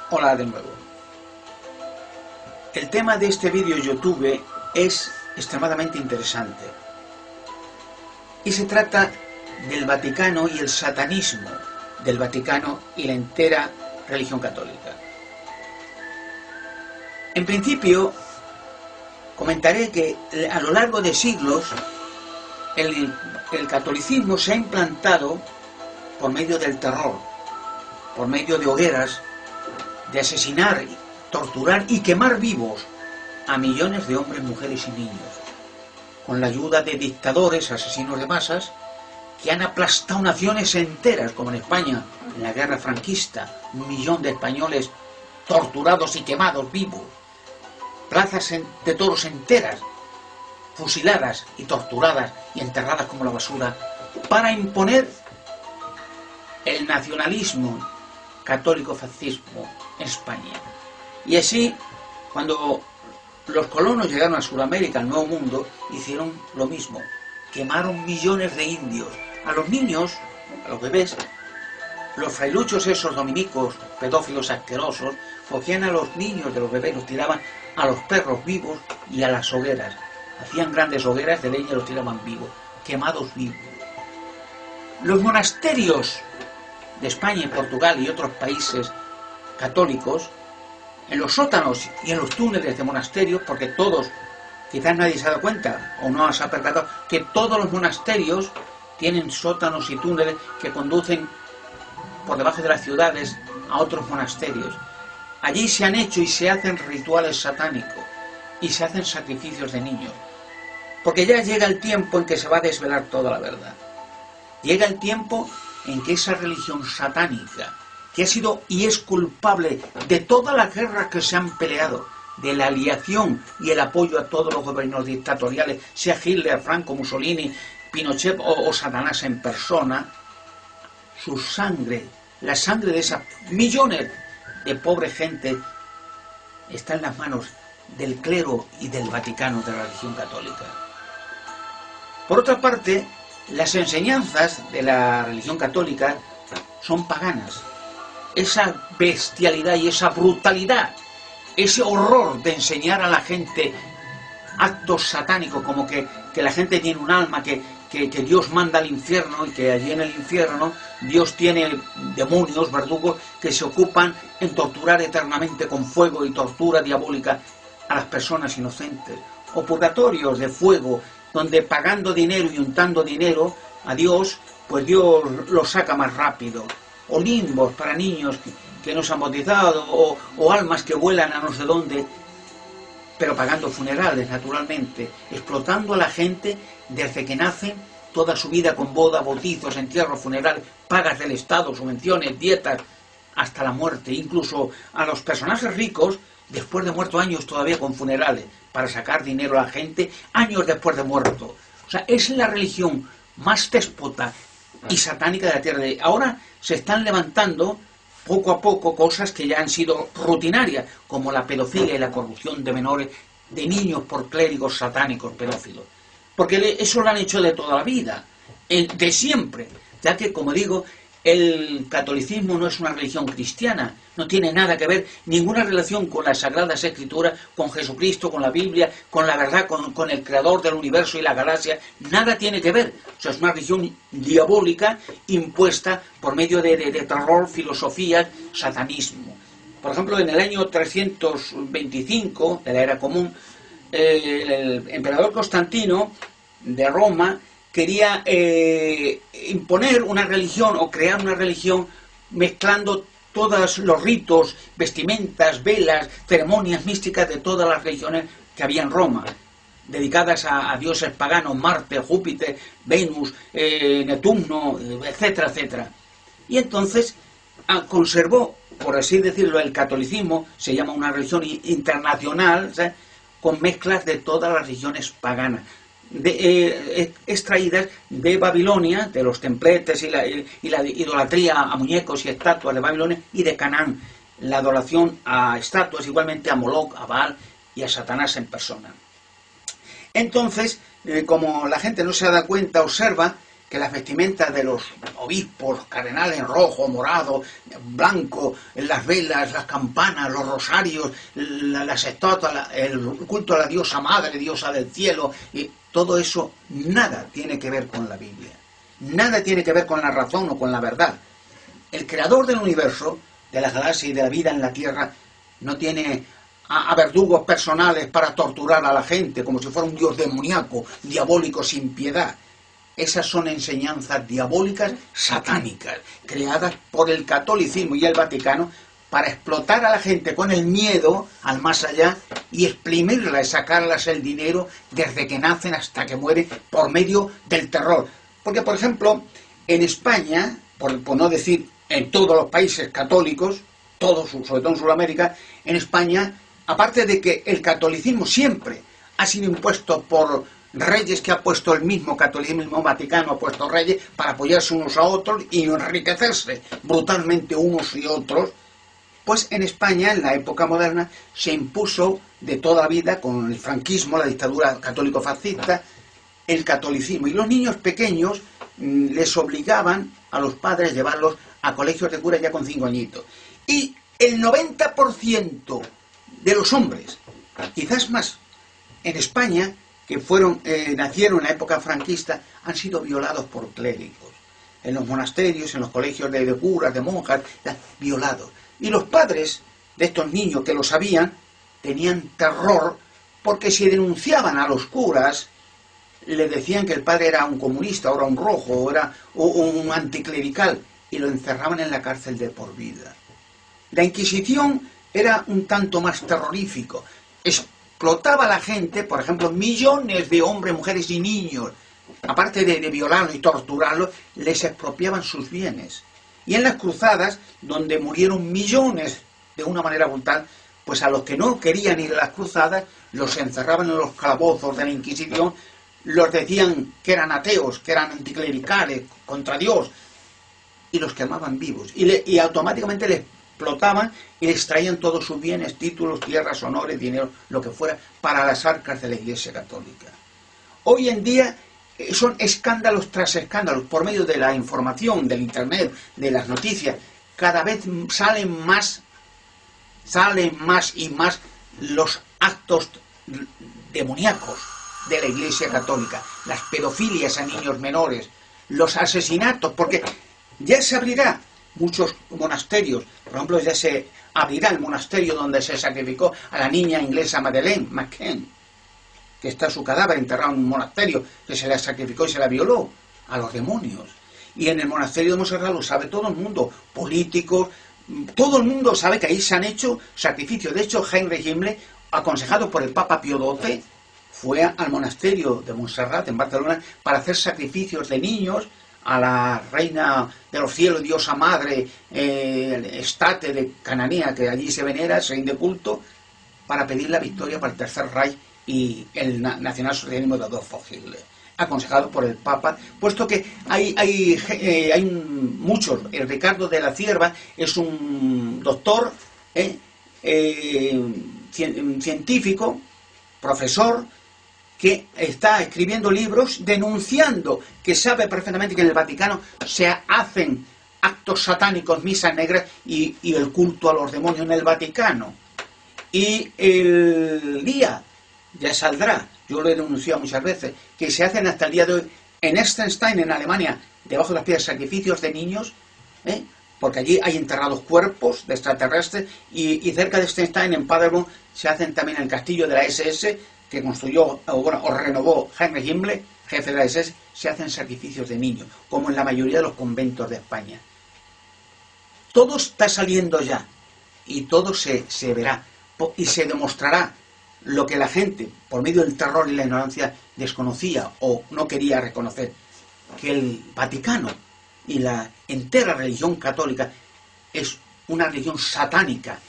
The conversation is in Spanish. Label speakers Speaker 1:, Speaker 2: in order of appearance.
Speaker 1: Hola de nuevo. El tema de este vídeo YouTube es extremadamente interesante y se trata del Vaticano y el satanismo del Vaticano y la entera religión católica. En principio, comentaré que a lo largo de siglos el catolicismo se ha implantado por medio del terror, por medio de hogueras, de asesinar, torturar y quemar vivos a millones de hombres, mujeres y niños, con la ayuda de dictadores, asesinos de masas, que han aplastado naciones enteras, como en España, en la guerra franquista, 1 millón de españoles torturados y quemados vivos, plazas de toros enteras, fusiladas y torturadas y enterradas como la basura, para imponer el nacionalismo católico-fascismo en España. Y así, cuando los colonos llegaron a Sudamérica, al Nuevo Mundo, hicieron lo mismo. Quemaron millones de indios. A los niños, a los bebés, los frailuchos esos dominicos, pedófilos asquerosos, cogían a los niños de los bebés, los tiraban a los perros vivos y a las hogueras. Hacían grandes hogueras de leña y los tiraban vivos, quemados vivos. Los monasterios de España y Portugal y otros países católicos, en los sótanos y en los túneles de monasterios, porque todos, quizás nadie se ha dado cuenta o no se ha percatado, que todos los monasterios tienen sótanos y túneles que conducen por debajo de las ciudades a otros monasterios. Allí se han hecho y se hacen rituales satánicos y se hacen sacrificios de niños, porque ya llega el tiempo en que se va a desvelar toda la verdad. Llega el tiempo en que esa religión satánica, que ha sido y es culpable de todas las guerras que se han peleado, de la aliación y el apoyo a todos los gobiernos dictatoriales, sea Hitler, Franco, Mussolini, Pinochet o Satanás en persona, su sangre, la sangre de esas millones de pobre gente, está en las manos del clero y del Vaticano, de la religión católica. Por otra parte, las enseñanzas de la religión católica son paganas. Esa bestialidad y esa brutalidad, ese horror de enseñar a la gente actos satánicos, como que la gente tiene un alma, que Dios manda al infierno y que allí en el infierno Dios tiene demonios, verdugos, que se ocupan en torturar eternamente con fuego y tortura diabólica a las personas inocentes. O purgatorios de fuego, donde pagando dinero y untando dinero a Dios, pues Dios lo saca más rápido. O limbos para niños que no se han bautizado, o almas que vuelan a no sé dónde, pero pagando funerales, naturalmente, explotando a la gente desde que nacen, toda su vida con boda, bautizos, entierros, funerales, pagas del Estado, subvenciones, dietas, hasta la muerte. Incluso a los personajes ricos, después de muerto, años todavía con funerales, para sacar dinero a la gente, años después de muerto. O sea, es la religión más déspota y satánica de la tierra. Ahora se están levantando poco a poco cosas que ya han sido rutinarias, como la pedofilia y la corrupción de menores, de niños por clérigos satánicos pedófilos. Porque eso lo han hecho de toda la vida, de siempre, ya que, como digo, el catolicismo no es una religión cristiana, no tiene nada que ver, ninguna relación con las Sagradas Escrituras, con Jesucristo, con la Biblia, con la verdad, con el Creador del universo y la galaxia, nada tiene que ver. O sea, es una religión diabólica impuesta por medio de terror, filosofías, satanismo. Por ejemplo, en el año 325 de la Era Común, el emperador Constantino de Roma quería imponer una religión o crear una religión mezclando todos los ritos, vestimentas, velas, ceremonias místicas de todas las religiones que había en Roma, dedicadas a dioses paganos, Marte, Júpiter, Venus, Neptuno, etcétera, etcétera. Y entonces conservó, por así decirlo, el catolicismo, se llama una religión internacional, ¿sabes?, con mezclas de todas las religiones paganas, extraídas de Babilonia, de los templetes y la idolatría a muñecos y estatuas de Babilonia, y de Canaán, la adoración a estatuas, igualmente a Moloch, a Baal y a Satanás en persona. Entonces, como la gente no se da cuenta, observa que las vestimentas de los obispos, cardenales en rojo, morado, blanco, las velas, las campanas, los rosarios, las estatuas, el culto a la diosa madre, diosa del cielo, y todo eso nada tiene que ver con la Biblia. Nada tiene que ver con la razón o con la verdad. El creador del universo, de la galaxia y de la vida en la Tierra, no tiene a verdugos personales para torturar a la gente como si fuera un dios demoníaco, diabólico, sin piedad. Esas son enseñanzas diabólicas satánicas, creadas por el catolicismo y el Vaticano para explotar a la gente con el miedo al más allá y exprimirla y sacarlas el dinero desde que nacen hasta que mueren por medio del terror. Porque, por ejemplo, en España, por no decir en todos los países católicos, todos, sobre todo en Sudamérica, en España, aparte de que el catolicismo siempre ha sido impuesto por reyes que ha puesto el mismo catolicismo, el mismo Vaticano ha puesto reyes para apoyarse unos a otros y enriquecerse brutalmente unos y otros, pues en España, en la época moderna, se impuso de toda la vida, con el franquismo, la dictadura católico-fascista, el catolicismo. Y los niños pequeños les obligaban a los padres a llevarlos a colegios de curas ya con 5 añitos. Y el 90% de los hombres, quizás más, en España, que nacieron en la época franquista, han sido violados por clérigos. En los monasterios, en los colegios de curas, de monjas, violados. Y los padres de estos niños que lo sabían, tenían terror porque si denunciaban a los curas, le decían que el padre era un comunista, o era un rojo, o era un anticlerical, y lo encerraban en la cárcel de por vida. La Inquisición era un tanto más terrorífico. Explotaba a la gente, por ejemplo, millones de hombres, mujeres y niños. Aparte de violarlos y torturarlos, les expropiaban sus bienes. Y en las cruzadas, donde murieron millones de una manera brutal, pues a los que no querían ir a las cruzadas, los encerraban en los calabozos de la Inquisición, los decían que eran ateos, que eran anticlericales, contra Dios, y los quemaban vivos. Y automáticamente les explotaban y les traían todos sus bienes, títulos, tierras, honores, dinero, lo que fuera, para las arcas de la Iglesia Católica. Hoy en día son escándalos tras escándalos, por medio de la información, del internet, de las noticias, cada vez salen más y más los actos demoníacos de la Iglesia Católica, las pedofilias a niños menores, los asesinatos, porque ya se abrirá muchos monasterios, por ejemplo, ya se abrirá el monasterio donde se sacrificó a la niña inglesa Madeleine McCann, que está su cadáver enterrado en un monasterio, que se la sacrificó y se la violó a los demonios. Y en el monasterio de Montserrat lo sabe todo el mundo, políticos, todo el mundo sabe que ahí se han hecho sacrificios. De hecho, Heinrich Himmler, aconsejado por el Papa Pío XII, fue al monasterio de Montserrat, en Barcelona, para hacer sacrificios de niños a la reina de los cielos, diosa madre, Estate de Cananea, que allí se venera, se rinde culto, para pedir la victoria para el Tercer Reich y el nacionalsocialismo de Adolf Hitler, aconsejado por el Papa, puesto que hay muchos. El Ricardo de la Cierva es un doctor, científico, profesor, que está escribiendo libros denunciando que sabe perfectamente que en el Vaticano se hacen actos satánicos, misas negras y el culto a los demonios en el Vaticano. Y el día ya saldrá, yo lo he denunciado muchas veces, que se hacen hasta el día de hoy en Liechtenstein, en Alemania, debajo de las piedras, sacrificios de niños, porque allí hay enterrados cuerpos de extraterrestres, y cerca de Liechtenstein, en Paderborn, se hacen también en el castillo de la SS, que construyó o renovó Heinrich Himmler, jefe de la SS, se hacen sacrificios de niños, como en la mayoría de los conventos de España. Todo está saliendo ya, y todo se verá, y se demostrará lo que la gente, por medio del terror y la ignorancia, desconocía o no quería reconocer, que el Vaticano y la entera religión católica es una religión satánica